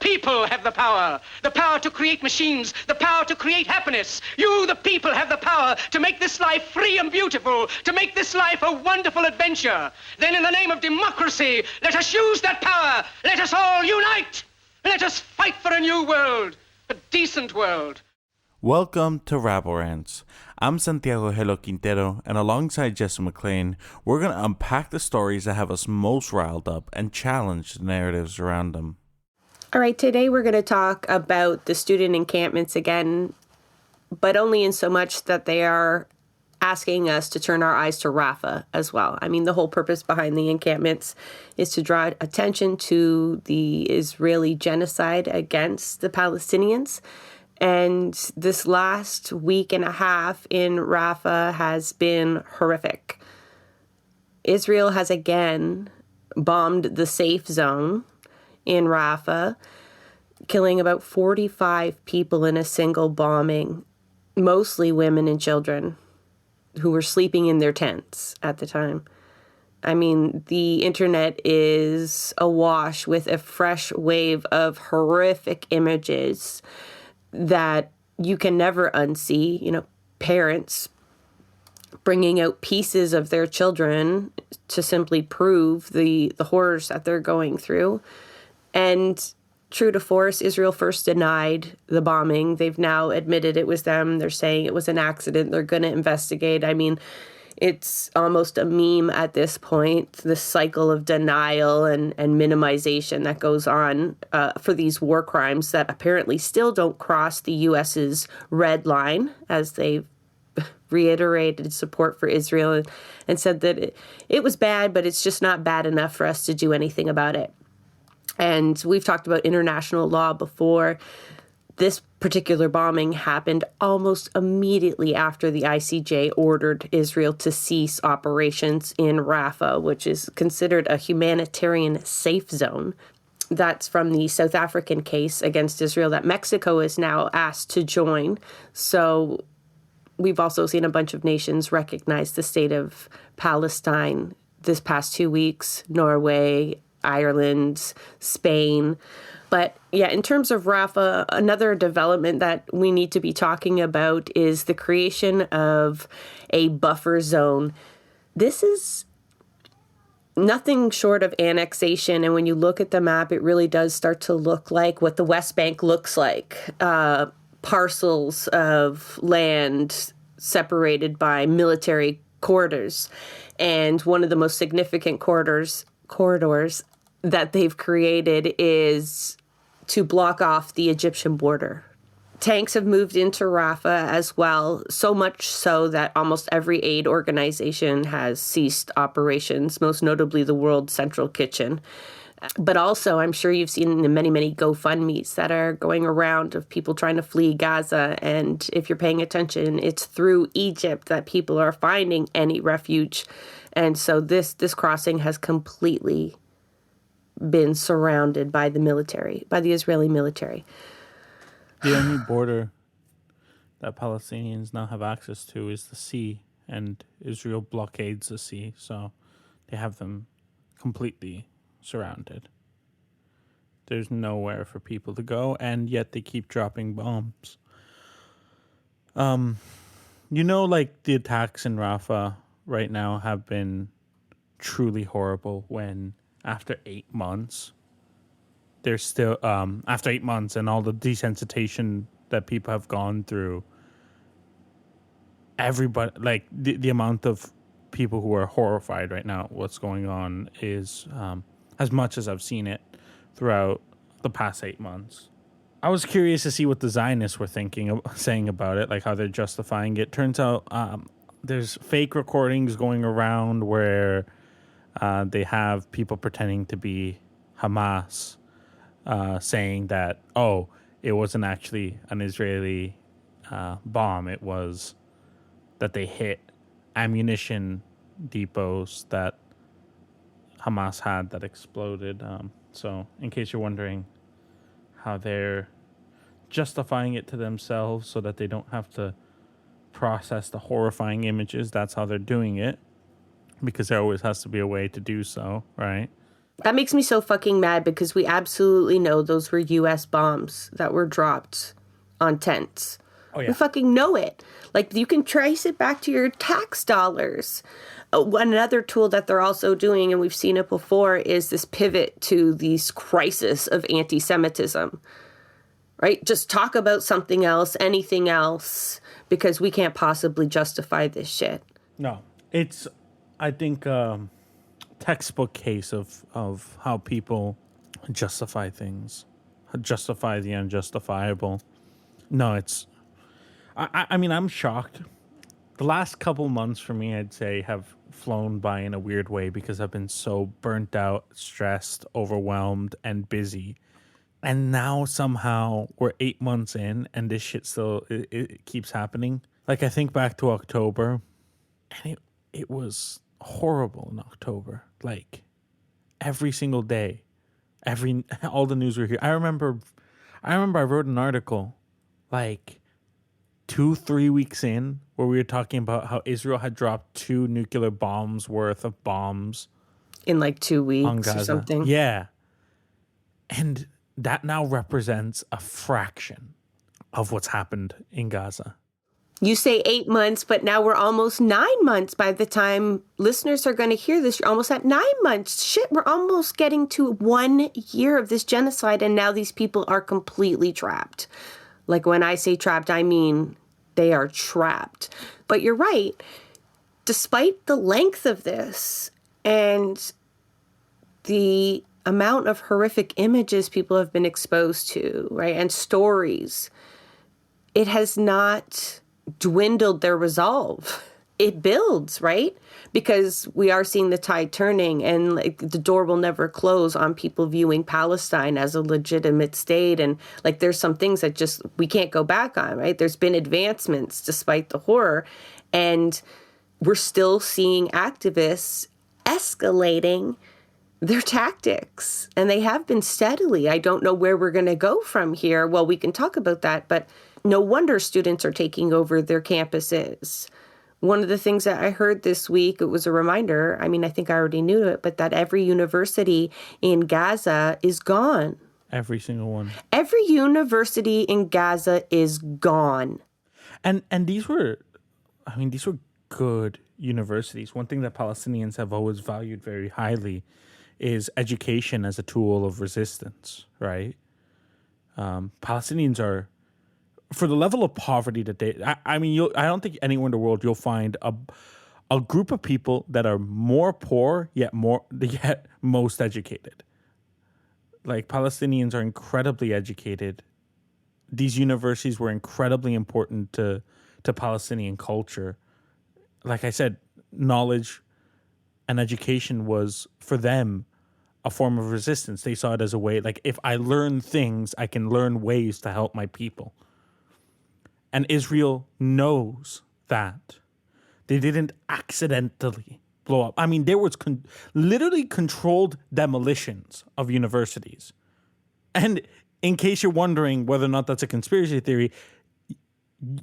people have the power to create machines, the power to create happiness. You, the people, have the power to make this life free and beautiful, to make this life a wonderful adventure. Then in the name of democracy, let us use that power. Let us all unite. Let us fight for a new world, a decent world. Welcome to Rabble Rants. I'm Santiago Hello Quintero, and alongside Jesse McLean, we're going to unpack the stories that have us most riled up and challenge the narratives around them. All right, today we're going to talk about the student encampments again, but only in so much that they are asking us to turn our eyes to Rafah as well. I mean, the whole purpose behind the encampments is to draw attention to the Israeli genocide against the Palestinians. And this last week and a half in Rafah has been horrific. Israel has again bombed the safe zone in Rafah, killing about 45 people in a single bombing, mostly women and children who were sleeping in their tents at the time. I mean, the internet is awash with a fresh wave of horrific images that you can never unsee. You know, parents bringing out pieces of their children to simply prove the horrors that they're going through. And true to force, Israel first denied the bombing. They've now admitted it was them. They're saying it was an accident. They're going to investigate. I mean, it's almost a meme at this point, this cycle of denial and minimization that goes on for these war crimes that apparently still don't cross the U.S.'s red line, as they've reiterated support for Israel and said that it was bad, but it's just not bad enough for us to do anything about it. And we've talked about international law before. This particular bombing happened almost immediately after the ICJ ordered Israel to cease operations in Rafah, which is considered a humanitarian safe zone. That's from the South African case against Israel that Mexico is now asked to join. So we've also seen a bunch of nations recognize the state of Palestine this past 2 weeks: Norway, Ireland, Spain. But yeah, in terms of Rafah, another development that we need to be talking about is the creation of a buffer zone. This is nothing short of annexation. And when you look at the map, it really does start to look like what the West Bank looks like. Parcels of land separated by military corridors. And one of the most significant corridors that they've created is to block off the Egyptian border. Tanks have moved into Rafah as well, so much so that almost every aid organization has ceased operations, most notably the World Central Kitchen. But also, I'm sure you've seen the many, many GoFundMes that are going around of people trying to flee Gaza. And if you're paying attention, it's through Egypt that people are finding any refuge. And so this crossing has completely been surrounded by the military, by the Israeli military. The only border that Palestinians now have access to is the sea, and Israel blockades the sea, so they have them completely surrounded. There's nowhere for people to go, and yet they keep dropping bombs. Like the attacks in Rafah right now have been truly horrible when after 8 months, there's still, after 8 months and all the desensitization that people have gone through, everybody, like the amount of people who are horrified right now, what's going on is as much as I've seen it throughout the past 8 months. I was curious to see what the Zionists were saying about it, like how they're justifying it. Turns out there's fake recordings going around where they have people pretending to be Hamas, saying that, it wasn't actually an Israeli bomb. It was that they hit ammunition depots that Hamas had that exploded. So in case you're wondering how they're justifying it to themselves so that they don't have to process the horrifying images, that's how they're doing it. Because there always has to be a way to do so, right? That makes me so fucking mad because we absolutely know those were U.S. bombs that were dropped on tents. Oh, yeah. We fucking know it. Like, you can trace it back to your tax dollars. Another tool that they're also doing, and we've seen it before, is this pivot to this crisis of anti-Semitism. Right? Just talk about something else, anything else, because we can't possibly justify this shit. No. It's, I think, textbook case of how people justify things, justify the unjustifiable. No, it's... I mean, I'm shocked. The last couple months for me, I'd say, have flown by in a weird way because I've been so burnt out, stressed, overwhelmed, and busy. And now somehow we're 8 months in and this shit still it keeps happening. Like, I think back to October, and it was horrible in October. Like, every single day, all the news were here. I remember I wrote an article like 2-3 weeks in where we were talking about how Israel had dropped 2 nuclear bombs worth of bombs In like 2 weeks on Gaza. or something. Yeah. And that now represents a fraction of what's happened in Gaza. You say 8 months, but now we're almost 9 months. By the time listeners are going to hear this, you're almost at 9 months. Shit, we're almost getting to 1 year of this genocide, and now these people are completely trapped. Like, when I say trapped, I mean they are trapped. But you're right. Despite the length of this and the amount of horrific images people have been exposed to, right, and stories, it has not dwindled their resolve. It builds, right? Because we are seeing the tide turning, and like the door will never close on people viewing Palestine as a legitimate state. And like, there's some things that just we can't go back on, right? There's been advancements despite the horror, and we're still seeing activists escalating their tactics, and they have been steadily. I don't know where we're going to go from here. Well, we can talk about that, but no wonder students are taking over their campuses. One of the things that I heard this week, it was a reminder, I mean, I think I already knew it, but that every university in Gaza is gone. Every single one. Every university in Gaza is gone. And these were good universities. One thing that Palestinians have always valued very highly is education as a tool of resistance, right? Palestinians are, for the level of poverty that they, I don't think anywhere in the world you'll find a group of people that are more poor yet most educated. Like, Palestinians are incredibly educated. These universities were incredibly important to Palestinian culture. Like I said, knowledge and education was, for them, a form of resistance. They saw it as a way, like, if I learn things, I can learn ways to help my people. And Israel knows that. They didn't accidentally blow up. I mean, there was literally controlled demolitions of universities. And in case you're wondering whether or not that's a conspiracy theory,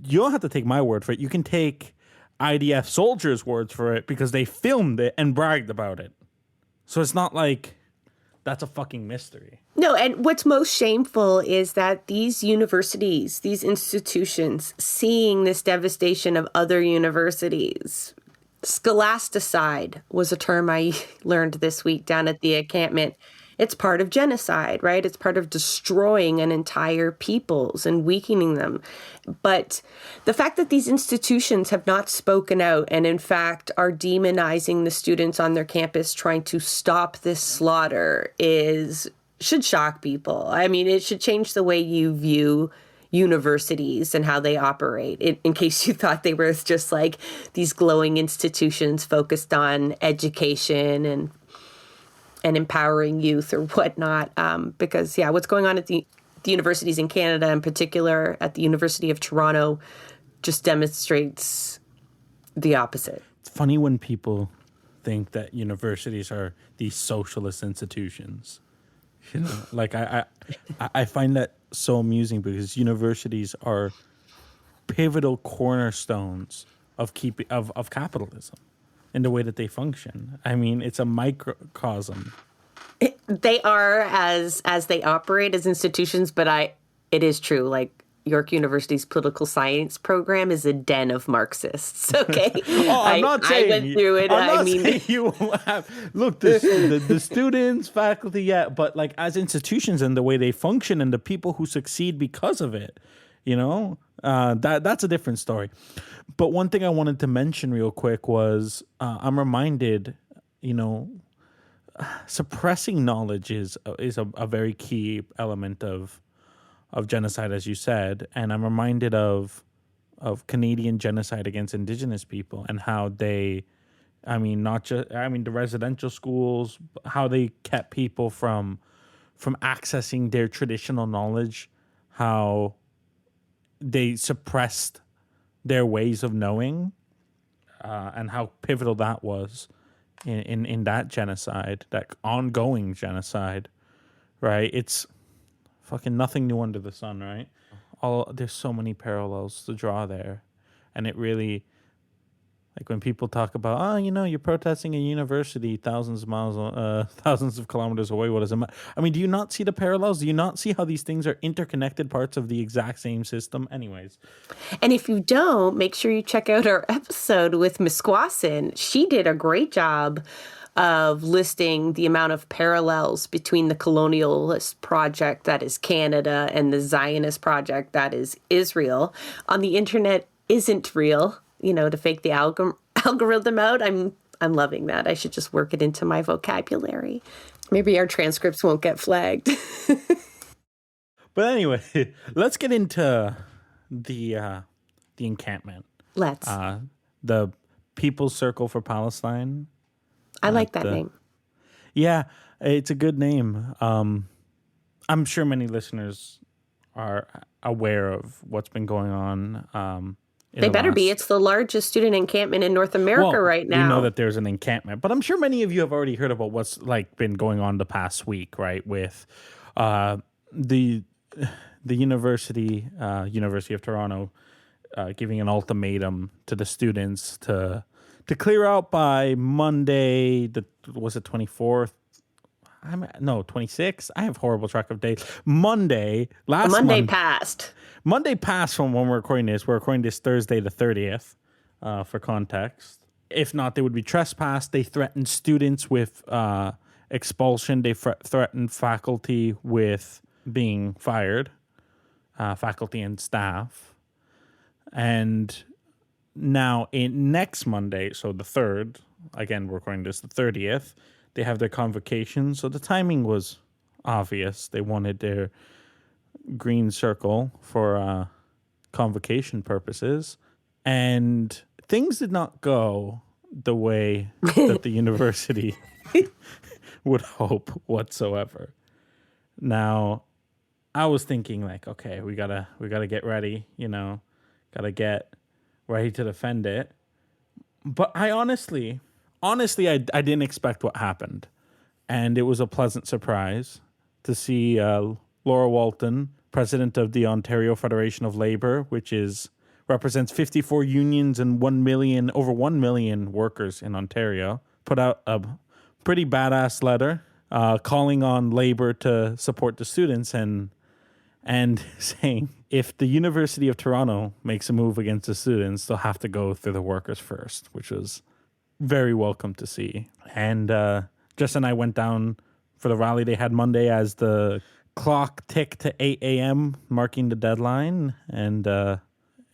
you don't have to take my word for it. You can take IDF soldiers' words for it because they filmed it and bragged about it. So it's not like that's a fucking mystery. No, and what's most shameful is that these universities, these institutions, seeing this devastation of other universities, scholasticide was a term I learned this week down at the encampment. It's part of genocide, right? It's part of destroying an entire peoples and weakening them. But the fact that these institutions have not spoken out and, in fact, are demonizing the students on their campus trying to stop this slaughter should shock people. I mean, it should change the way you view universities and how they operate, in case you thought they were just like these glowing institutions focused on education and empowering youth or whatnot. Because, yeah, what's going on at the universities in Canada, in particular at the University of Toronto, just demonstrates the opposite. It's funny when people think that universities are these socialist institutions. You know, like I find that so amusing because universities are pivotal cornerstones of capitalism in the way that they function. I mean, it's a microcosm They are as they operate as institutions, but it is true. Like York University's political science program is a den of Marxists. Okay, Oh, I'm not saying I went through it. I'm I not mean, saying you have. Look, the students, faculty, yeah, but like as institutions and the way they function and the people who succeed because of it, that's a different story. But one thing I wanted to mention real quick was I'm reminded, suppressing knowledge is a very key element of genocide, as you said, and I'm reminded of Canadian genocide against Indigenous people and how they, the residential schools, how they kept people from accessing their traditional knowledge, how they suppressed their ways of knowing, and how pivotal that was in that genocide, that ongoing genocide, right? It's fucking nothing new under the sun, right? There's so many parallels to draw there, and it really, like when people talk about, you're protesting a university thousands of kilometers away. What does it matter? I mean, do you not see the parallels? Do you not see how these things are interconnected parts of the exact same system? Anyways. and if you don't, make sure you check out our episode with Misquasin. She did a great job of listing the amount of parallels between the colonialist project that is Canada and the Zionist project that is Israel. On the internet isn't real, to fake the algorithm out. I'm loving that. I should just work it into my vocabulary. Maybe our transcripts won't get flagged. But anyway, let's get into the encampment. Let's. The People's Circle for Palestine. I like that name. Yeah, it's a good name. I'm sure many listeners are aware of what's been going on. They better be. It's the largest student encampment in North America right now. We know that there's an encampment, but I'm sure many of you have already heard about what's been going on the past week, right? With the University of Toronto giving an ultimatum to the students to clear out by Monday, was it 24th? 26th? I have horrible track of days. Monday passed. Monday passed from when we're recording this. We're recording this Thursday the 30th, for context. If not, they would be trespassed. They threatened students with expulsion. They threatened faculty with being fired, faculty and staff. And now, next Monday, so the 3rd, again, we're recording this the 30th, they have their convocation. So the timing was obvious. They wanted their green circle for convocation purposes. And things did not go the way that the university would hope whatsoever. Now, I was thinking like, okay, we gotta get ready, gotta get ready to defend it. But I honestly, I didn't expect what happened. And it was a pleasant surprise to see Laura Walton, president of the Ontario Federation of Labor, which represents 54 unions and over 1 million workers in Ontario, put out a pretty badass letter calling on labor to support the students and saying if the University of Toronto makes a move against the students, they'll have to go through the workers first, which was very welcome to see. And Jess and I went down for the rally they had Monday as the clock ticked to 8 a.m., marking the deadline. And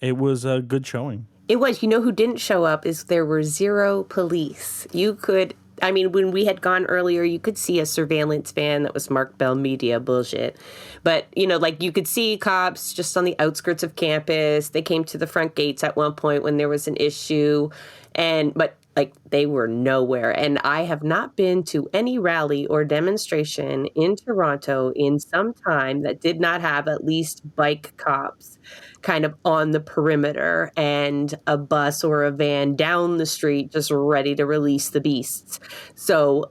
it was a good showing. It was. Who didn't show up is there were zero police. When we had gone earlier, you could see a surveillance van that was marked Bell Media bullshit. But, you could see cops just on the outskirts of campus. They came to the front gates at one point when there was an issue. But they were nowhere. And I have not been to any rally or demonstration in Toronto in some time that did not have at least bike cops kind of on the perimeter and a bus or a van down the street just ready to release the beasts. So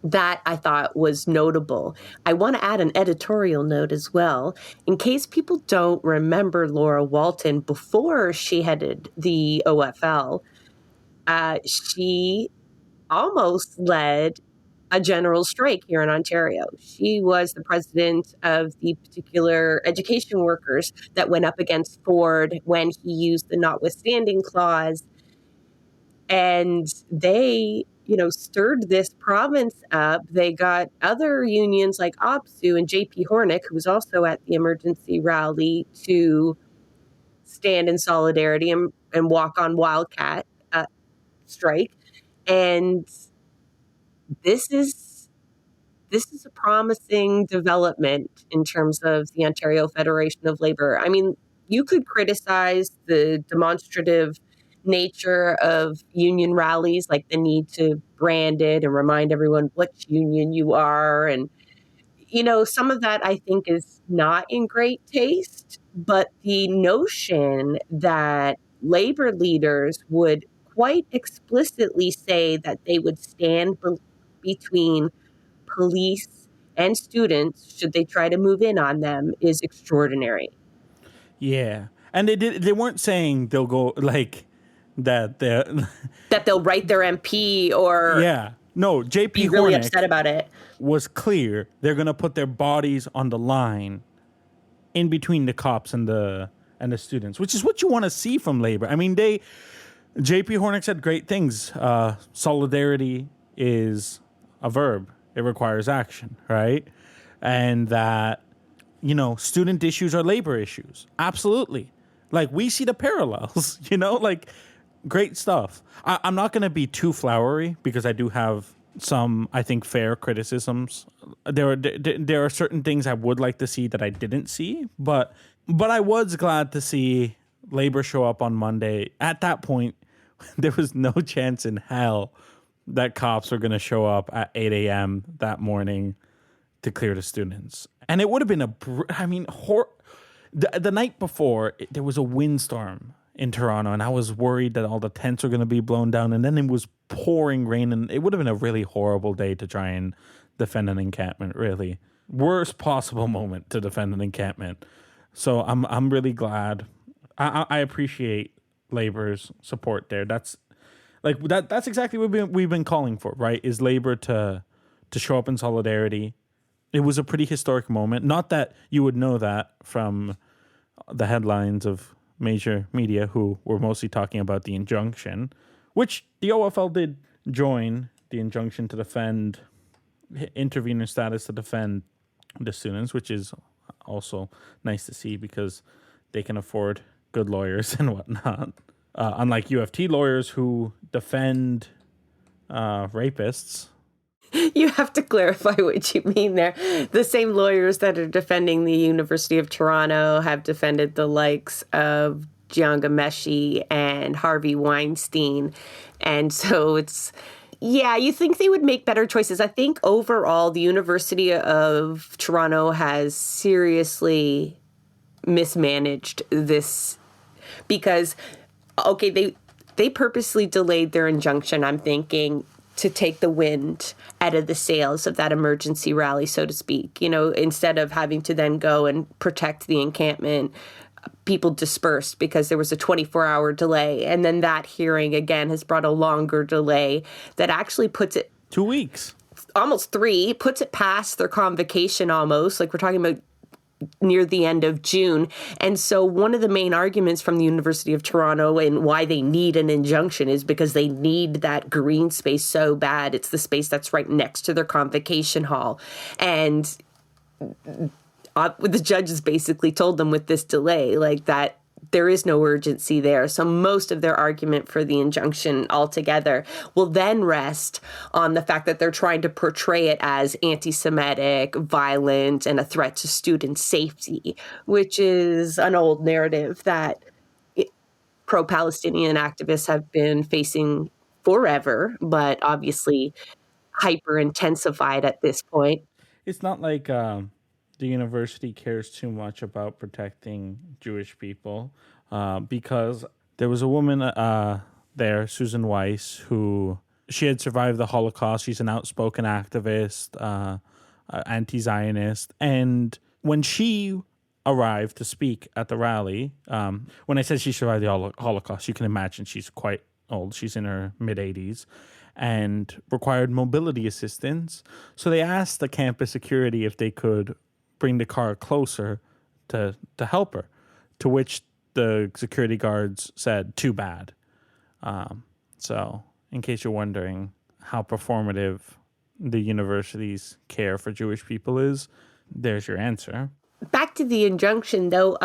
that I thought was notable. I want to add an editorial note as well. In case people don't remember Laura Walton before she headed the OFL, she almost led a general strike here in Ontario. She was the president of the particular education workers that went up against Ford when he used the notwithstanding clause. And they, stirred this province up. They got other unions like OPSU and JP Hornick, who was also at the emergency rally, to stand in solidarity and walk on Wildcat strike. And this is a promising development in terms of the Ontario Federation of Labor. I mean, you could criticize the demonstrative nature of union rallies, like the need to brand it and remind everyone which union you are. And, some of that I think is not in great taste, but the notion that labor leaders would quite explicitly say that they would stand between police and students should they try to move in on them is extraordinary. Yeah. And they weren't saying they'll go like that they'll write their MP or yeah. No, JP be really Hornick upset about it. Was clear they're going to put their bodies on the line in between the cops and the students, which is what you want to see from labor. I mean, JP Hornick said great things. Solidarity is a verb. It requires action, right? And that, student issues are labor issues. Absolutely. Like, we see the parallels, like, great stuff. I'm not going to be too flowery because I do have some, I think, fair criticisms. There are certain things I would like to see that I didn't see, but I was glad to see labor show up on Monday. At that point, there was no chance in hell that cops were going to show up at 8 a.m. that morning to clear the students. And it would have been the night before, there was a windstorm in Toronto, and I was worried that all the tents were going to be blown down, and then it was pouring rain, and it would have been a really horrible day to try and defend an encampment, really. Worst possible moment to defend an encampment. So I'm really glad. I appreciate labor's support there. That's exactly what we've been calling for, right? Is labor to show up in solidarity. It was a pretty historic moment. Not that you would know that from the headlines of major media who were mostly talking about the injunction, which the OFL did join the injunction to defend intervener status to defend the students, which is also nice to see because they can afford good lawyers and whatnot. Unlike UofT lawyers who defend rapists. You have to clarify what you mean there. The same lawyers that are defending the University of Toronto have defended the likes of Jian Ghomeshi and Harvey Weinstein. And so you think they would make better choices. I think overall the University of Toronto has seriously mismanaged this because, they purposely delayed their injunction, I'm thinking, to take the wind out of the sails of that emergency rally, so to speak. Instead of having to then go and protect the encampment, people dispersed because there was a 24-hour delay. And then that hearing, again, has brought a longer delay that actually puts it... 2 weeks. Almost 3, puts it past their convocation almost. Like, we're talking about near the end of June. And so one of the main arguments from the University of Toronto and why they need an injunction is because they need that green space so bad. It's the space that's right next to their convocation hall. And the judges basically told them with this delay, like, that there is no urgency there. So most of their argument for the injunction altogether will then rest on the fact that they're trying to portray it as anti-Semitic, violent, and a threat to student safety, which is an old narrative that pro-Palestinian activists have been facing forever, but obviously hyper-intensified at this point. It's not like the university cares too much about protecting Jewish people because there was a woman there, Susan Weiss, who she had survived the Holocaust. She's an outspoken activist, anti-Zionist. And when she arrived to speak at the rally, when I said she survived the Holocaust, you can imagine she's quite old. She's in her mid-80s. and required mobility assistance. So they asked the campus security if they could bring the car closer to help her, to which the security guards said, too bad. So in case you're wondering how performative the university's care for Jewish people is, there's your answer. Back to the injunction, though,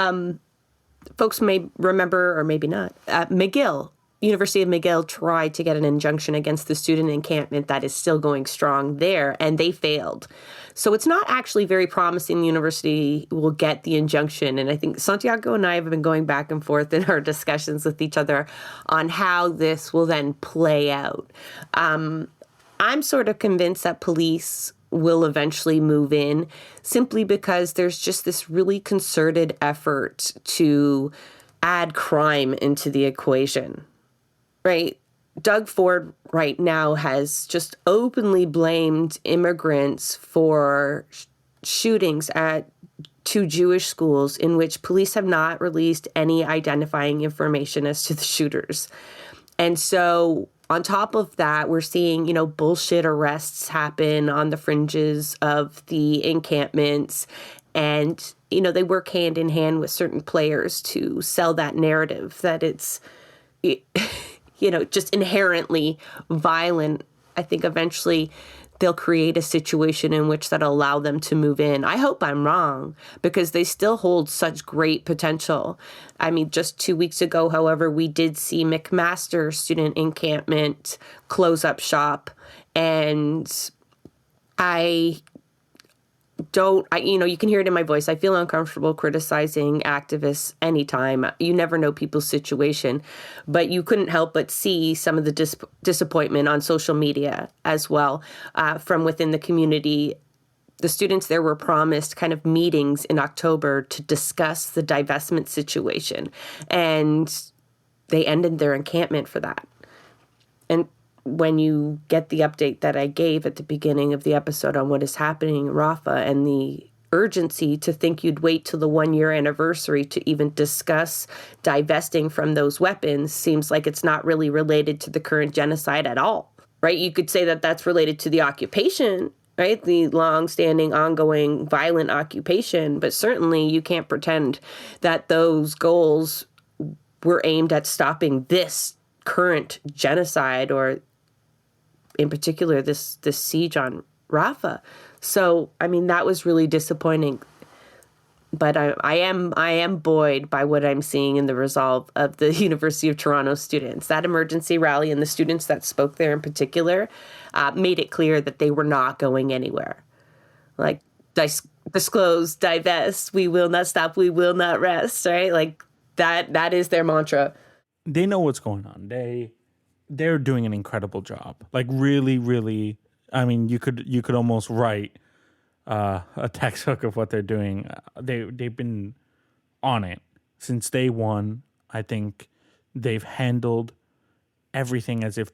folks may remember, or maybe not, McGill, University of McGill tried to get an injunction against the student encampment that is still going strong there, and they failed. So it's not actually very promising the university will get the injunction. And I think Santiago and I have been going back and forth in our discussions with each other on how this will then play out. I'm sort of convinced that police will eventually move in simply because there's just this really concerted effort to add crime into the equation, right? Doug Ford right now has just openly blamed immigrants for shootings at 2 Jewish schools in which police have not released any identifying information as to the shooters. And so on top of that, we're seeing, bullshit arrests happen on the fringes of the encampments. And, they work hand in hand with certain players to sell that narrative that it's, just inherently violent. I think eventually they'll create a situation in which that'll allow them to move in. I hope I'm wrong, because they still hold such great potential. I mean, just 2 weeks ago, however, we did see McMaster Student Encampment close up shop. And you can hear it in my voice. I feel uncomfortable criticizing activists anytime. You never know people's situation, but you couldn't help but see some of the disappointment on social media as well from within the community. The students there were promised kind of meetings in October to discuss the divestment situation, and they ended their encampment for that. And when you get the update that I gave at the beginning of the episode on what is happening in Rafah and the urgency to think you'd wait till the 1-year anniversary to even discuss divesting from those weapons seems like it's not really related to the current genocide at all, right? You could say that that's related to the occupation, right? The long-standing, ongoing, violent occupation, but certainly you can't pretend that those goals were aimed at stopping this current genocide, or in particular, this siege on Rafah. So, I mean, that was really disappointing. But I am buoyed by what I'm seeing in the resolve of the University of Toronto students. That emergency rally and the students that spoke there in particular made it clear that they were not going anywhere. Like, disclose, divest, we will not stop, we will not rest, right? Like, that is their mantra. They know what's going on. They're doing an incredible job. Like, really, really. I mean, you could almost write a textbook of what they're doing. They've been on it since day one. I think they've handled everything as if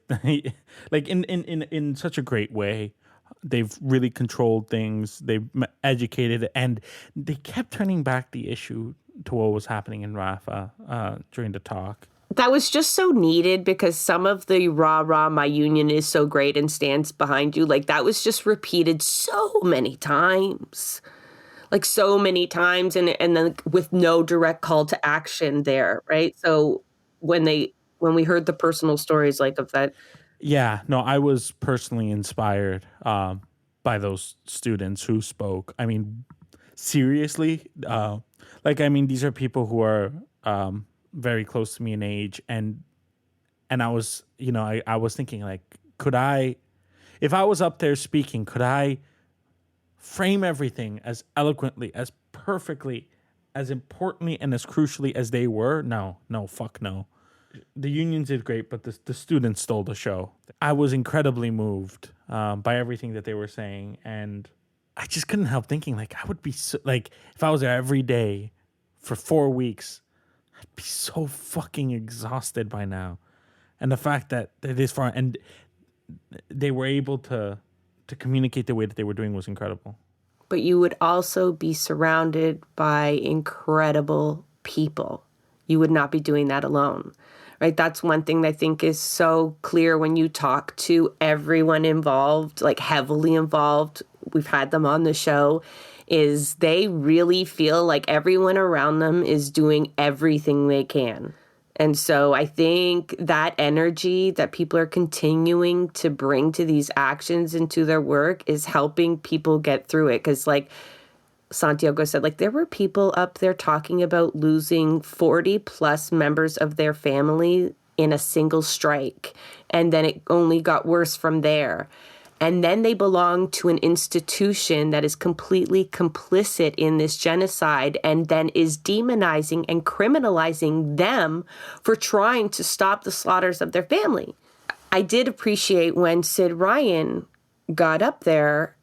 like in such a great way. They've really controlled things. They've educated, and they kept turning back the issue to what was happening in Rafah during the talk. That was just so needed, because some of the rah, my union is so great and stands behind you. Like, that was just repeated so many times. Like, so many times, and then with no direct call to action there, right? So when we heard the personal stories like of that. Yeah, no, I was personally inspired by those students who spoke. I mean, seriously, these are people who are very close to me in age, and I was, I was thinking, like, if I was up there speaking, could I frame everything as eloquently, as perfectly, as importantly, and as crucially as they were? No, fuck no. The unions did great, but the students stole the show. I was incredibly moved by everything that they were saying, and I just couldn't help thinking, like, I would be so, like, if I was there every day for 4 weeks, I'd be so fucking exhausted by now. And the fact that they're this far and they were able to communicate the way that they were doing was incredible. But you would also be surrounded by incredible people. You would not be doing that alone, right? That's one thing that I think is so clear when you talk to everyone involved, like heavily involved. We've had them on the show, is they really feel like everyone around them is doing everything they can. And so I think that energy that people are continuing to bring to these actions and to their work is helping people get through it. Because like Santiago said, like there were people up there talking about losing 40 plus members of their family in a single strike. And then it only got worse from there. And then they belong to an institution that is completely complicit in this genocide and then is demonizing and criminalizing them for trying to stop the slaughters of their family. I did appreciate when Sid Ryan got up there.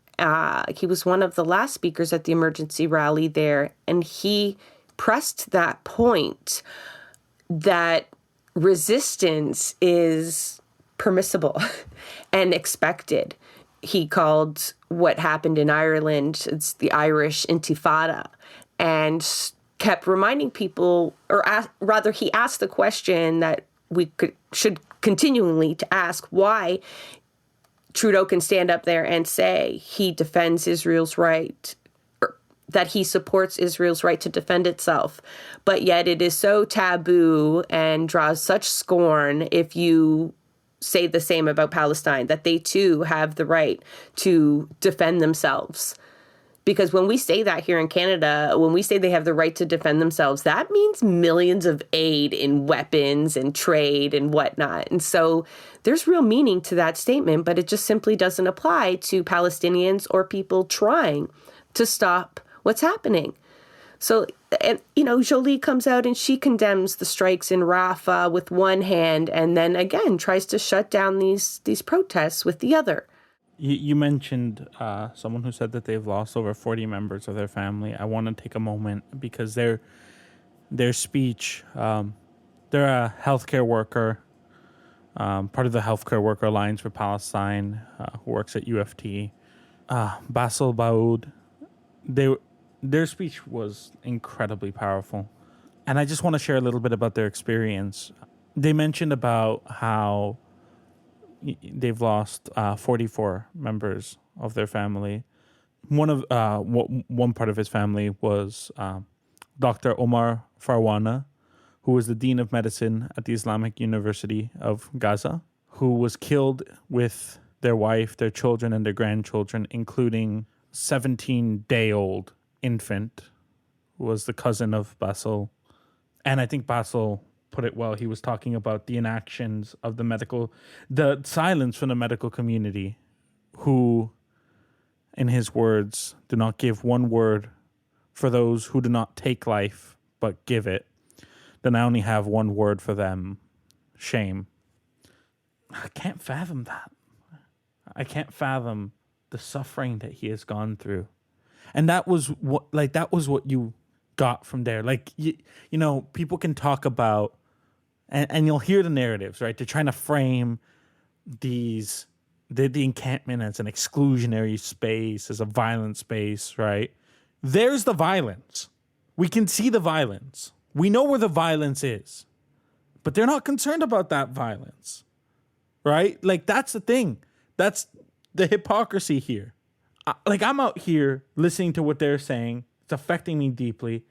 He was one of the last speakers at the emergency rally there, and he pressed that point that resistance is permissible and expected. He called what happened in Ireland, it's the Irish Intifada, and kept reminding people, or rather he asked the question that we should continually to ask, why Trudeau can stand up there and say he defends Israel's right, or that he supports Israel's right to defend itself, but yet it is so taboo and draws such scorn if you say the same about Palestine, that they too have the right to defend themselves. Because when we say that here in Canada, when we say they have the right to defend themselves, that means millions of aid in weapons and trade and whatnot. And so there's real meaning to that statement, but it just simply doesn't apply to Palestinians or people trying to stop what's happening. So, and, you know, Jolie comes out and she condemns the strikes in Rafah with one hand and then again tries to shut down these protests with the other. You mentioned someone who said that they've lost over 40 members of their family. I want to take a moment because their speech, they're a healthcare worker, part of the Healthcare Worker Alliance for Palestine, who works at UofT. Bassel Baoud, their speech was incredibly powerful. And I just want to share a little bit about their experience. They mentioned about how they've lost 44 members of their family. One part of his family was Dr. Omar Farwana, who was the Dean of Medicine at the Islamic University of Gaza, who was killed with their wife, their children, and their grandchildren, including 17-day-old infant, who was the cousin of Bassel. And I think Bassel put it well. He was talking about the inactions of the silence from the medical community, who, in his words, do not give one word for those who do not take life, but give it. Then I only have one word for them: shame. I can't fathom that. I can't fathom the suffering that he has gone through. And that was what you got from there. Like, you know, people can talk about, and you'll hear the narratives, right? They're trying to frame the encampment as an exclusionary space, as a violent space, right? There's the violence. We can see the violence. We know where the violence is. But they're not concerned about that violence, right? Like, that's the thing. That's the hypocrisy here. I'm out here listening to what they're saying. It's affecting me deeply.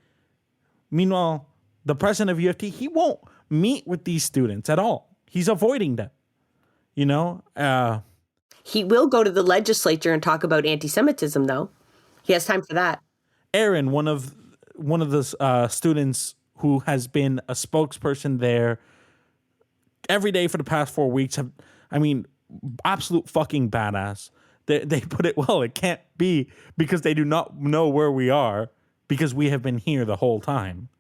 Meanwhile, the president of UofT, he won't meet with these students at all. He's avoiding them. You know? He will go to the legislature and talk about anti-Semitism, though. He has time for that. Aaron, one of the students who has been a spokesperson there every day for the past 4 weeks, absolute fucking badass. They put it well. It can't be because they do not know where we are, because we have been here the whole time,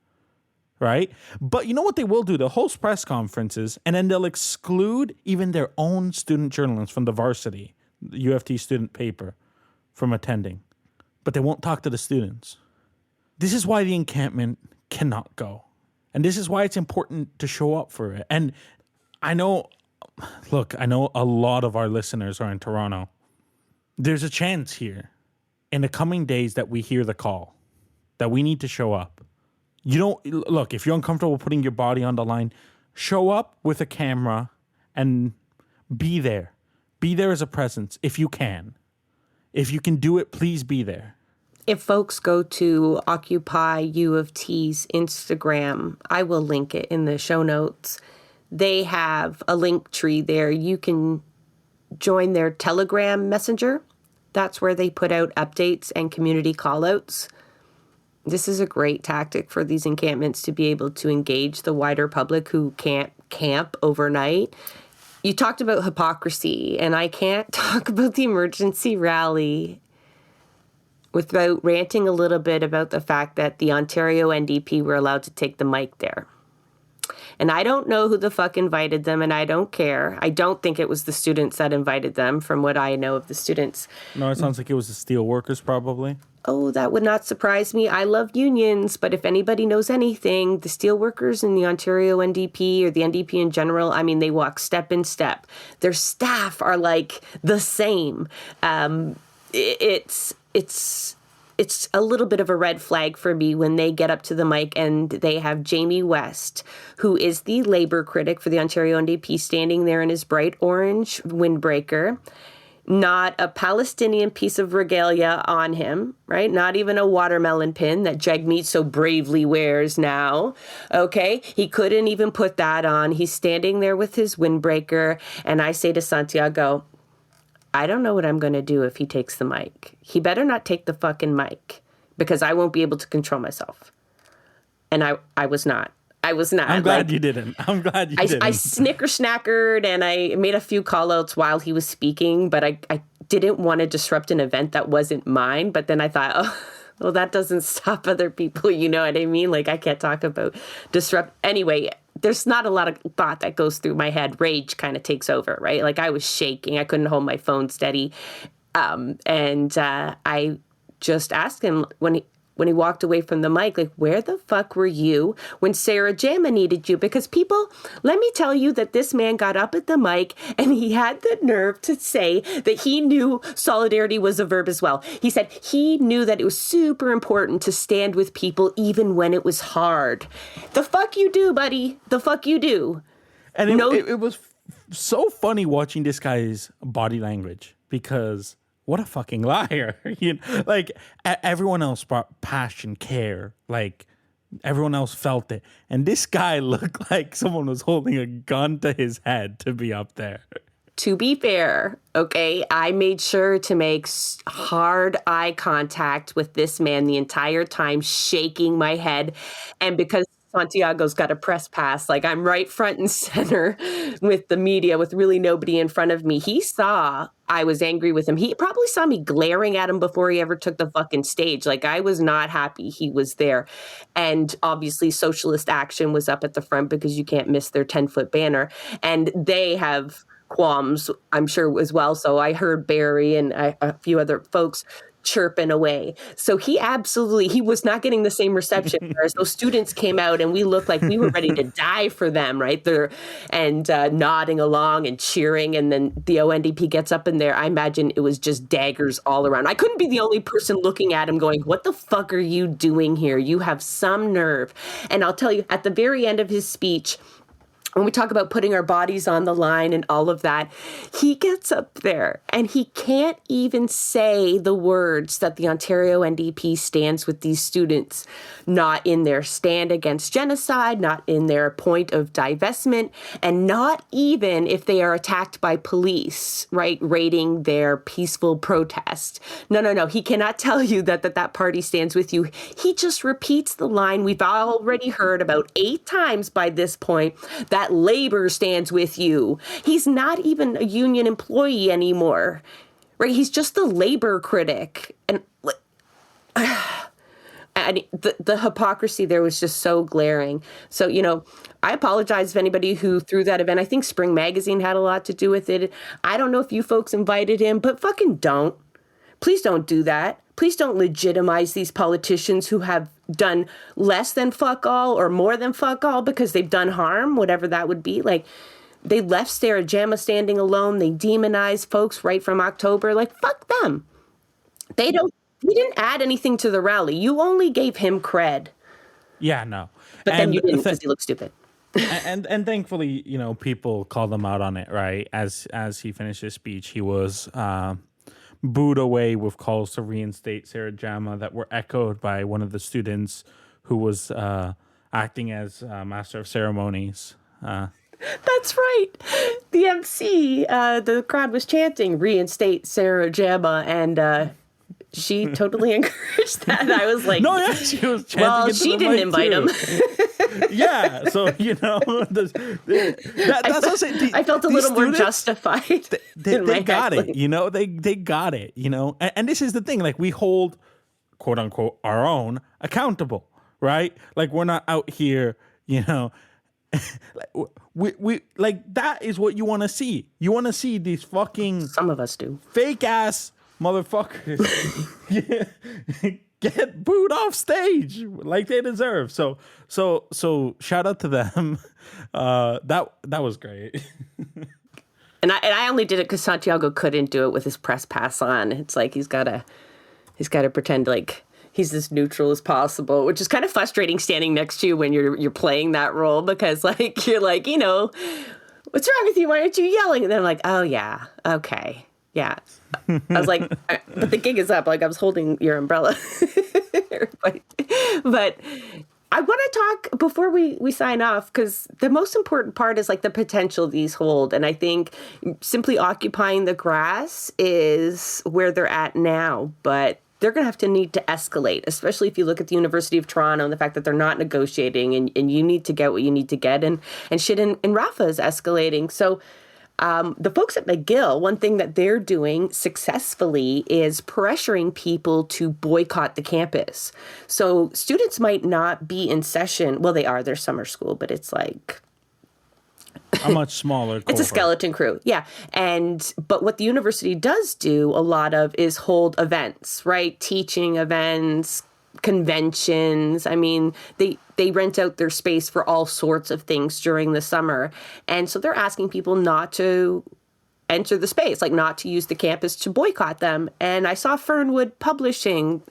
right? But you know what they will do? They'll host press conferences, and then they'll exclude even their own student journalists from the varsity, the UofT student paper, from attending. But they won't talk to the students. This is why the encampment cannot go. And this is why it's important to show up for it. And I know a lot of our listeners are in Toronto. There's a chance here in the coming days that we hear the call, that we need to show up. You don't, look, if you're uncomfortable putting your body on the line, show up with a camera and be there. Be there as a presence if you can. If you can do it, please be there. If folks go to Occupy UofT's Instagram, I will link it in the show notes. They have a link tree there. You can join their Telegram messenger. That's where they put out updates and community callouts. This is a great tactic for these encampments to be able to engage the wider public who can't camp overnight. You talked about hypocrisy, and I can't talk about the emergency rally without ranting a little bit about the fact that the Ontario NDP were allowed to take the mic there. And I don't know who the fuck invited them, and I don't care. I don't think it was the students that invited them, from what I know of the students. No, it sounds like it was the steel workers, probably. Oh, that would not surprise me. I love unions, but if anybody knows anything, the steelworkers in the Ontario NDP or the NDP in general, I mean, they walk step in step. Their staff are like the same. It's a little bit of a red flag for me when they get up to the mic and they have Jamie West, who is the labor critic for the Ontario NDP, standing there in his bright orange windbreaker. Not a Palestinian piece of regalia on him, right? Not even a watermelon pin that Jagmeet so bravely wears now, okay? He couldn't even put that on. He's standing there with his windbreaker, and I say to Santiago, I don't know what I'm going to do if he takes the mic. He better not take the fucking mic, because I won't be able to control myself. And I was not. I'm glad you didn't. I'm glad you didn't. I snicker-snackered and I made a few call-outs while he was speaking, but I didn't want to disrupt an event that wasn't mine. But then I thought, oh, well, that doesn't stop other people. You know what I mean? Like, I can't talk about disrupt. Anyway, there's not a lot of thought that goes through my head. Rage kind of takes over, right? Like, I was shaking. I couldn't hold my phone steady. I just asked him when he walked away from the mic, like, where the fuck were you when Sarah Jama needed you? Because people, let me tell you that this man got up at the mic and he had the nerve to say that he knew solidarity was a verb as well. He said he knew that it was super important to stand with people even when it was hard. The fuck you do, buddy. The fuck you do. And it was so funny watching this guy's body language, because what a fucking liar. You know, like, everyone else brought passion, care. Like, everyone else felt it. And this guy looked like someone was holding a gun to his head to be up there. To be fair, okay, I made sure to make hard eye contact with this man the entire time, shaking my head. And because Santiago's got a press pass, like, I'm right front and center with the media with really nobody in front of me. He saw I was angry with him. He probably saw me glaring at him before he ever took the fucking stage. Like, I was not happy he was there. And obviously Socialist Action was up at the front, because you can't miss their 10-foot banner. And they have qualms, I'm sure, as well. So I heard Barry and a few other folks chirping away. So he was not getting the same reception, whereas those students came out and we looked like we were ready to die for them, right? And nodding along and cheering. And then the ONDP gets up in there. I imagine it was just daggers all around. I couldn't be the only person looking at him going, what the fuck are you doing here? You have some nerve. And I'll tell you, at the very end of his speech, when we talk about putting our bodies on the line and all of that, he gets up there and he can't even say the words that the Ontario NDP stands with these students, not in their stand against genocide, not in their point of divestment, and not even if they are attacked by police, right, raiding their peaceful protest. No. He cannot tell you that party stands with you. He just repeats the line we've already heard about 8 times by this point, that labor stands with you. He's not even a union employee anymore, right? He's just the labor critic. And the hypocrisy there was just so glaring. So, you know, I apologize if anybody who threw that event. I think Spring Magazine had a lot to do with it. I don't know if you folks invited him, but fucking don't. Please don't do that. Please don't legitimize these politicians who have done less than fuck all or more than fuck all because they've done harm, whatever that would be. Like, they left Sarah Jama standing alone. They demonized folks right from October. Like, fuck them. He didn't add anything to the rally. You only gave him cred. Yeah, no. But then you didn't because he looked stupid. And thankfully, people called him out on it, right? As he finished his speech, he was booed away with calls to reinstate Sarah Jama that were echoed by one of the students who was acting as master of ceremonies. That's right. The MC, the crowd was chanting, reinstate Sarah Jama, and she totally encouraged that. I was like, no, yeah, she was chanting. Well, she didn't invite him. Yeah, so that's what I'm saying. I felt a little more justified. They got it, they got it, and this is the thing, like, we hold, quote unquote, our own accountable, right? Like, we're not out here, we like, that is what you want to see. You want to see these fucking, some of us do, fake ass motherfuckers get booed off stage like they deserve. So shout out to them. That was great. And I only did it because Santiago couldn't do it with his press pass on. It's like he's got to pretend like he's as neutral as possible, which is kind of frustrating standing next to you when you're playing that role, because like you're like, what's wrong with you? Why aren't you yelling? And then I'm like, oh yeah, okay, yeah. I was like, but the gig is up. Like, I was holding your umbrella. but I want to talk before we sign off, because the most important part is like the potential these hold. And I think simply occupying the grass is where they're at now, but they're going to have to need to escalate, especially if you look at the University of Toronto and the fact that they're not negotiating, and you need to get what you need to get. And shit in Rafah is escalating. So the folks at McGill, one thing that they're doing successfully is pressuring people to boycott the campus. So students might not be in session. Well, they are. They're summer school, but it's like a much smaller cohort. It's a skeleton crew. Yeah. But what the university does do a lot of is hold events, right? Teaching events, conventions. I mean, they rent out their space for all sorts of things during the summer. And so they're asking people not to enter the space, like not to use the campus, to boycott them. And I saw Fernwood Publishing,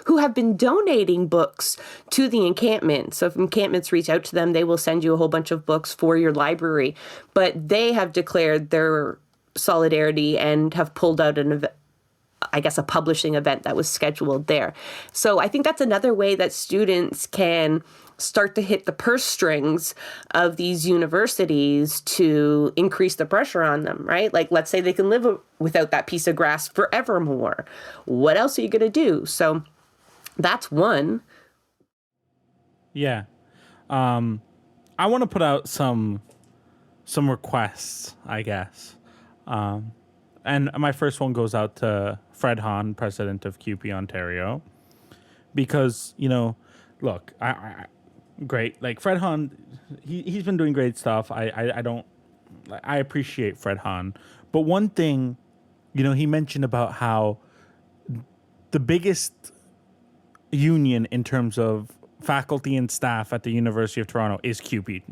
who have been donating books to the encampment. So if encampments reach out to them, they will send you a whole bunch of books for your library. But they have declared their solidarity and have pulled out a publishing event that was scheduled there. So I think that's another way that students can start to hit the purse strings of these universities to increase the pressure on them, right? Like, let's say they can live without that piece of grass forevermore. What else are you going to do? So that's one. Yeah. I want to put out some requests, I guess. And my first one goes out to Fred Hahn, president of CUPE Ontario, because, look, I great. Like, Fred Hahn, he's been doing great stuff. I appreciate Fred Hahn. But one thing, he mentioned about how the biggest union in terms of faculty and staff at the University of Toronto is CUPE.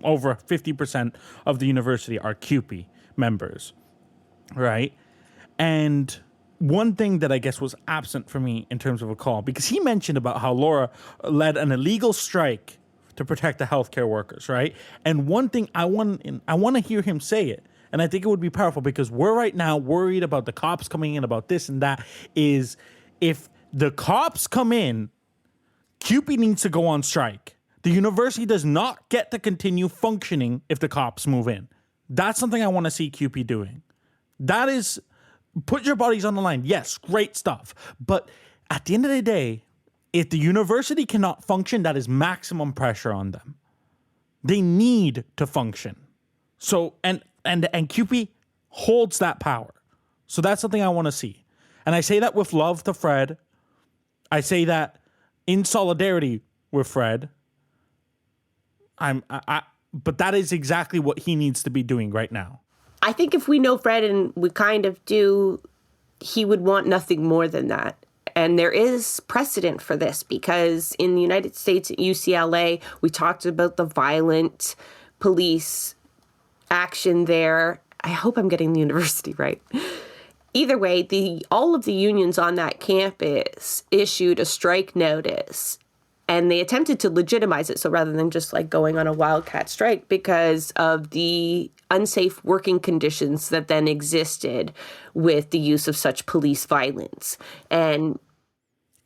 Over 50% of the university are CUPE members, right? And one thing that I guess was absent for me in terms of a call, because he mentioned about how Laura led an illegal strike to protect the healthcare workers, right? And one thing I want to hear him say it, and I think it would be powerful, because we're right now worried about the cops coming in, about this and that, is if the cops come in, CUPE needs to go on strike. The university does not get to continue functioning if the cops move in. That's something I want to see CUPE doing. That is, put your bodies on the line. Yes, great stuff. But at the end of the day, if the university cannot function, that is maximum pressure on them. They need to function. So, and CUPE holds that power. So that's something I want to see. And I say that with love to Fred. I say that in solidarity with Fred. But that is exactly what he needs to be doing right now. I think if we know Fred, and we kind of do, he would want nothing more than that. And there is precedent for this, because in the United States at UCLA, we talked about the violent police action there. I hope I'm getting the university right. Either way, all of the unions on that campus issued a strike notice And they attempted to legitimize it. So rather than just like going on a wildcat strike, because of the unsafe working conditions that then existed with the use of such police violence. And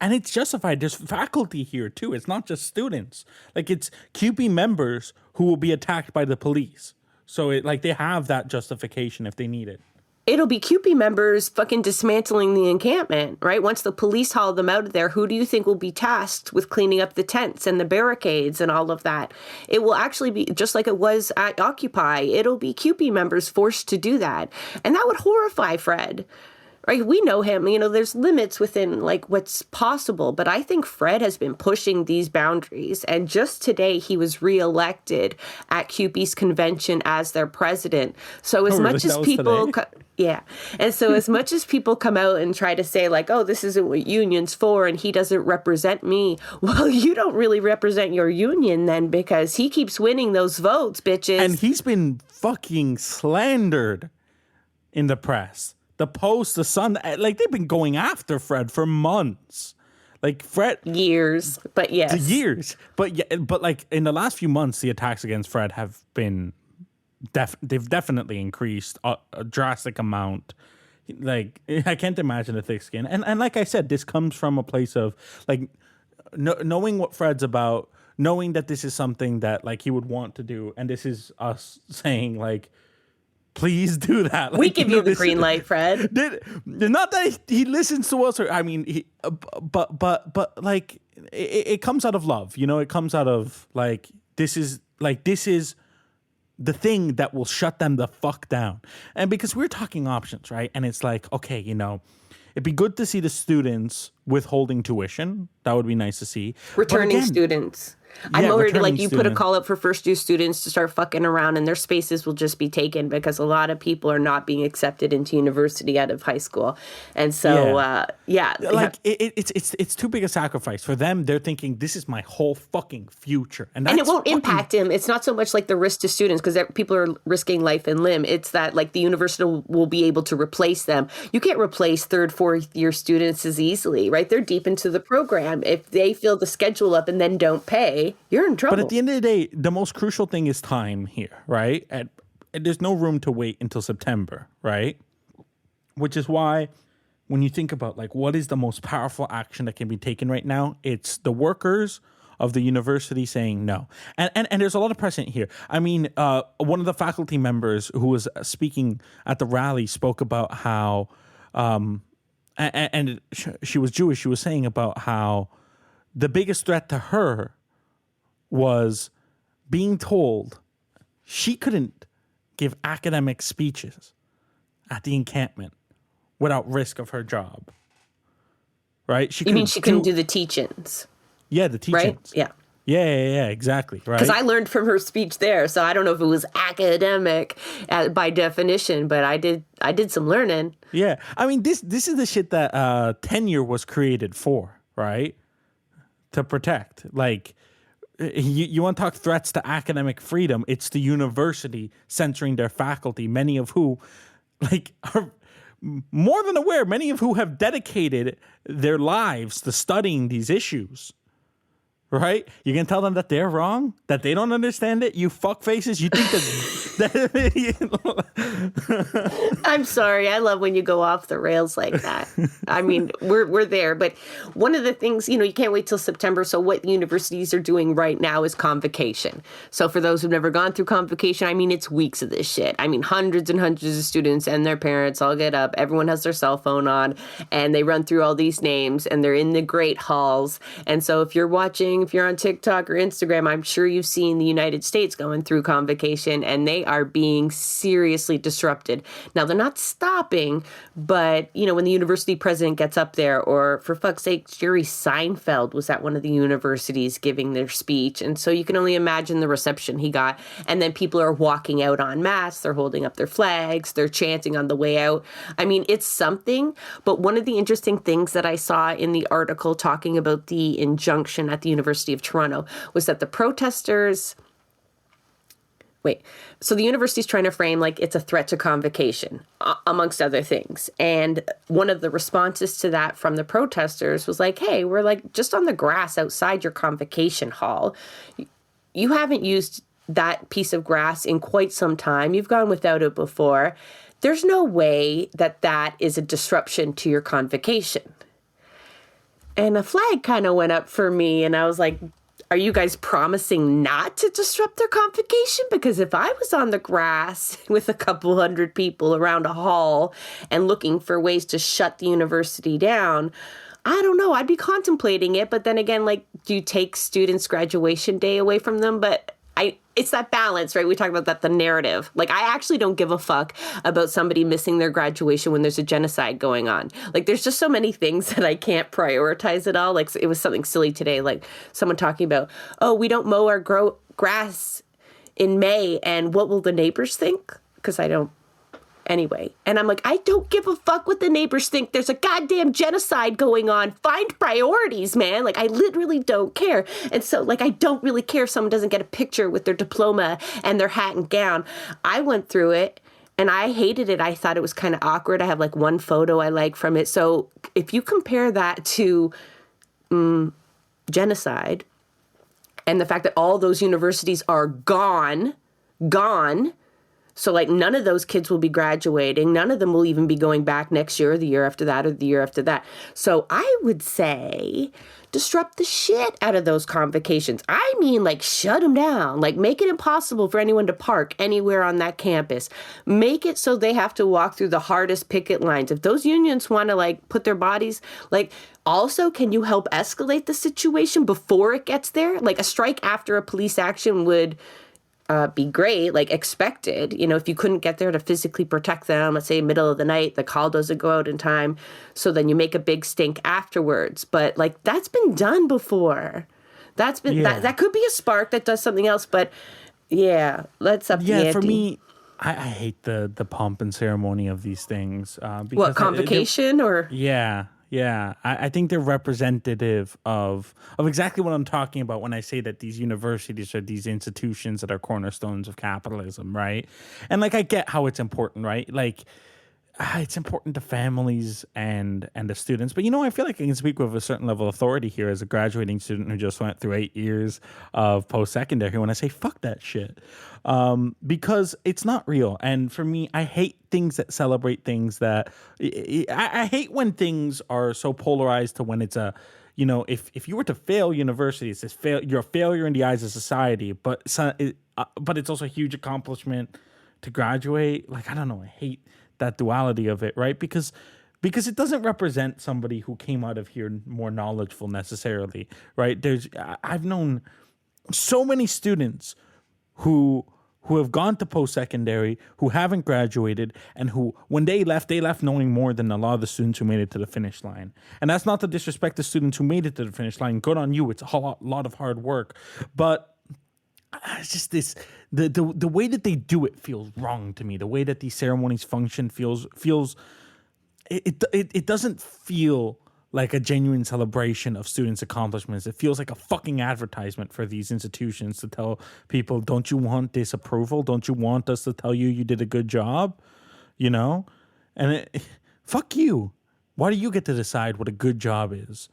it's justified. There's faculty here too. It's not just students. Like, it's QP members who will be attacked by the police. So they have that justification if they need it. It'll be QP members fucking dismantling the encampment, right? Once the police haul them out of there, who do you think will be tasked with cleaning up the tents and the barricades and all of that? It will actually be just like it was at Occupy. It'll be QP members forced to do that. And that would horrify Fred. Right? We know him, there's limits within like what's possible, but I think Fred has been pushing these boundaries. And just today he was reelected at QP's convention as their president. So as much as people, and so as much as people come out and try to say like, oh, this isn't what union's for and he doesn't represent me. Well, you don't really represent your union then, because he keeps winning those votes, bitches. And he's been fucking slandered in the press. The Post, the Sun, like, they've been going after Fred for months. Like, Fred... Years, but yes. Years. But like, in the last few months, the attacks against Fred have been... they've definitely increased a drastic amount. Like, I can't imagine the thick skin. And like I said, this comes from a place of, like, knowing what Fred's about, knowing that this is something that, like, he would want to do, and this is us saying, like... Please do that. Like, we give you the green light, Fred. Not that he listens to us, or I mean, but like it comes out of love. It comes out of like this is the thing that will shut them the fuck down. And because we're talking options, right? And it's like, okay, it'd be good to see the students withholding tuition. That would be nice to see. Returning students. I'm worried, like, you put a call up for first-year students to start fucking around and their spaces will just be taken because a lot of people are not being accepted into university out of high school. And so, Like, it's too big a sacrifice. For them, they're thinking, this is my whole fucking future. And it won't impact him. It's not so much like the risk to students because people are risking life and limb. It's that, like, the university will be able to replace them. You can't replace third, fourth-year students as easily, right? They're deep into the program. If they fill the schedule up and then don't pay, you're in trouble. But at the end of the day, the most crucial thing is time here, right? And there's no room to wait until September, right? Which is why when you think about, like, what is the most powerful action that can be taken right now, it's the workers of the university saying no. And there's a lot of precedent here. I mean, one of the faculty members who was speaking at the rally spoke about how, and she was Jewish, she was saying about how the biggest threat to her was being told she couldn't give academic speeches at the encampment without risk of her job. Right? You mean she couldn't do the teach-ins? Yeah, the teach-ins. Right? Yeah. Yeah, exactly. Right. Because I learned from her speech there, so I don't know if it was academic by definition, but I did some learning. Yeah, I mean this is the shit that tenure was created for, right? To protect, like. You want to talk threats to academic freedom? It's the university censoring their faculty, many of who, like, are more than aware, many of who have dedicated their lives to studying these issues. Right? You can tell them that they're wrong, that they don't understand it. You fuck faces. You think that I'm sorry. I love when you go off the rails like that. I mean, we're there. But one of the things, you can't wait till September. So what universities are doing right now is convocation. So for those who've never gone through convocation, I mean, it's weeks of this shit. I mean, hundreds and hundreds of students and their parents all get up. Everyone has their cell phone on and they run through all these names and they're in the great halls. And so if you're on TikTok or Instagram, I'm sure you've seen the United States going through convocation and they are being seriously disrupted. Now, they're not stopping, but, when the university president gets up there, or for fuck's sake, Jerry Seinfeld was at one of the universities giving their speech. And so you can only imagine the reception he got. And then people are walking out en masse. They're holding up their flags. They're chanting on the way out. I mean, it's something. But one of the interesting things that I saw in the article talking about the injunction at the University of Toronto was that the protesters wait. So the university's trying to frame like it's a threat to convocation, amongst other things. And one of the responses to that from the protesters was like, hey, we're like just on the grass outside your convocation hall. You haven't used that piece of grass in quite some time. You've gone without it before. There's no way that that is a disruption to your convocation. And a flag kind of went up for me, and I was like, are you guys promising not to disrupt their convocation? Because if I was on the grass with a couple hundred people around a hall and looking for ways to shut the university down, I don't know, I'd be contemplating it. But then again, like, do you take students' graduation day away from them? But it's that balance, right? We talk about that, the narrative. Like, I actually don't give a fuck about somebody missing their graduation when there's a genocide going on. Like, there's just so many things that I can't prioritize at all. Like, it was something silly today, like someone talking about, oh, we don't mow our grass in May, and what will the neighbors think? Because I don't. Anyway, and I'm like, I don't give a fuck what the neighbors think. There's a goddamn genocide going on. Find priorities, man. Like, I literally don't care. And so, like, I don't really care if someone doesn't get a picture with their diploma and their hat and gown. I went through it and I hated it. I thought it was kind of awkward. I have like one photo I like from it. So if you compare that to genocide and the fact that all those universities are gone, so, like, none of those kids will be graduating. None of them will even be going back next year or the year after that or the year after that. So I would say disrupt the shit out of those convocations. I mean, like, shut them down. Like, make it impossible for anyone to park anywhere on that campus. Make it so they have to walk through the hardest picket lines. If those unions want to, like, put their bodies, like, also, can you help escalate the situation before it gets there? Like, a strike after a police action would be great, like expected. You know, if you couldn't get there to physically protect them, let's say middle of the night, the call doesn't go out in time, so then you make a big stink afterwards. But like, that's been done before. That's been that could be a spark that does something else. But yeah, let's up the ante. For me, I hate the pomp and ceremony of these things. Because what, convocation or? Yeah, I think they're representative of exactly what I'm talking about when I say that these universities are these institutions that are cornerstones of capitalism, right? And like, I get how it's important, right? Like, it's important to families and the students. But, you know, I feel like I can speak with a certain level of authority here as a graduating student who just went through 8 years of post-secondary when I say fuck that shit. Because it's not real. And for me, I hate things that celebrate things that... I hate when things are so polarized to when it's a... You know, if you were to fail university, it's you're a failure in the eyes of society, but it's also a huge accomplishment to graduate. Like, I don't know, I hate that duality of it, right? Because it doesn't represent somebody who came out of here more knowledgeable necessarily, right? I've known so many students who have gone to post-secondary, who haven't graduated, and who, when they left knowing more than a lot of the students who made it to the finish line. And that's not to disrespect the students who made it to the finish line. Good on you. It's a lot of hard work. But it's just this, the way that they do it feels wrong to me. The way that these ceremonies function feels it doesn't feel like a genuine celebration of students' accomplishments. It feels like a fucking advertisement for these institutions to tell people, don't you want this approval? Don't you want us to tell you did a good job? You know? And fuck you. Why do you get to decide what a good job is?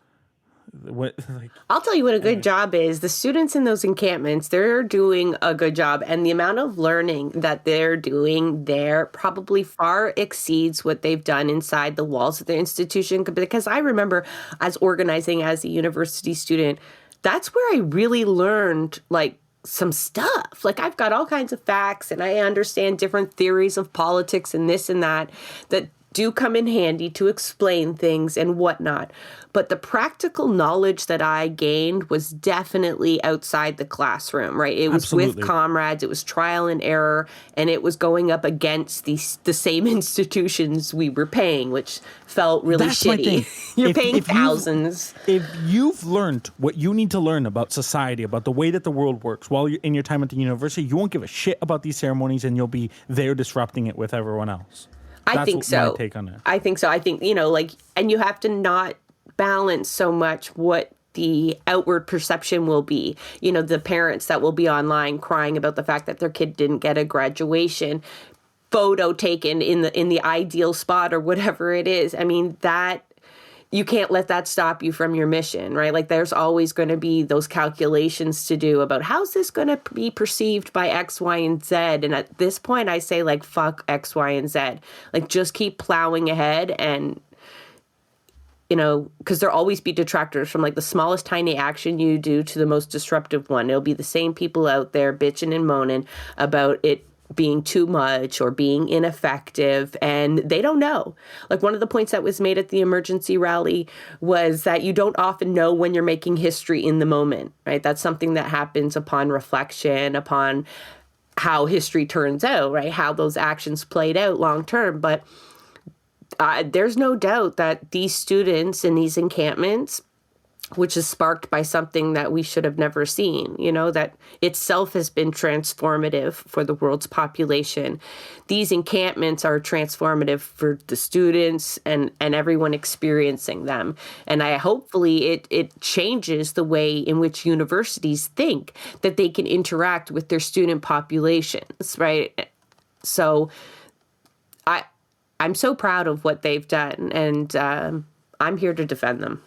I'll tell you what a good job is. The students in those encampments, they're doing a good job. And the amount of learning that they're doing there probably far exceeds what they've done inside the walls of their institution. Because I remember as organizing as a university student, that's where I really learned like some stuff. Like, I've got all kinds of facts and I understand different theories of politics and this and that do come in handy to explain things and whatnot. But the practical knowledge that I gained was definitely outside the classroom, right? It was Absolutely. with comrades, it was trial and error, and it was going up against the same institutions we were paying, which felt really That's my shitty. thing. You're paying thousands. If you've learned what you need to learn about society, about the way that the world works while you're in your time at the university, you won't give a shit about these ceremonies and you'll be there disrupting it with everyone else. I think so. My take on it. I think so. I think, you know, like, and you have to not balance so much what the outward perception will be. You know, the parents that will be online crying about the fact that their kid didn't get a graduation photo taken in the ideal spot or whatever it is. I mean, that you can't let that stop you from your mission, right? Like there's always going to be those calculations to do about how's this going to be perceived by X, Y, and Z. And at this point, I say like, fuck X, Y, and Z. Like just keep plowing ahead and, you know, because there'll always be detractors from like the smallest tiny action you do to the most disruptive one. It'll be the same people out there bitching and moaning about it being too much or being ineffective, and they don't know. Like one of the points that was made at the emergency rally was that you don't often know when you're making history in the moment, right? That's something that happens upon reflection, upon how history turns out, right? How those actions played out long term. But there's no doubt that these students in these encampments, which is sparked by something that we should have never seen, you know, that itself has been transformative for the world's population. These encampments are transformative for the students and everyone experiencing them. And hopefully it changes the way in which universities think that they can interact with their student populations, right? So I'm so proud of what they've done, and I'm here to defend them.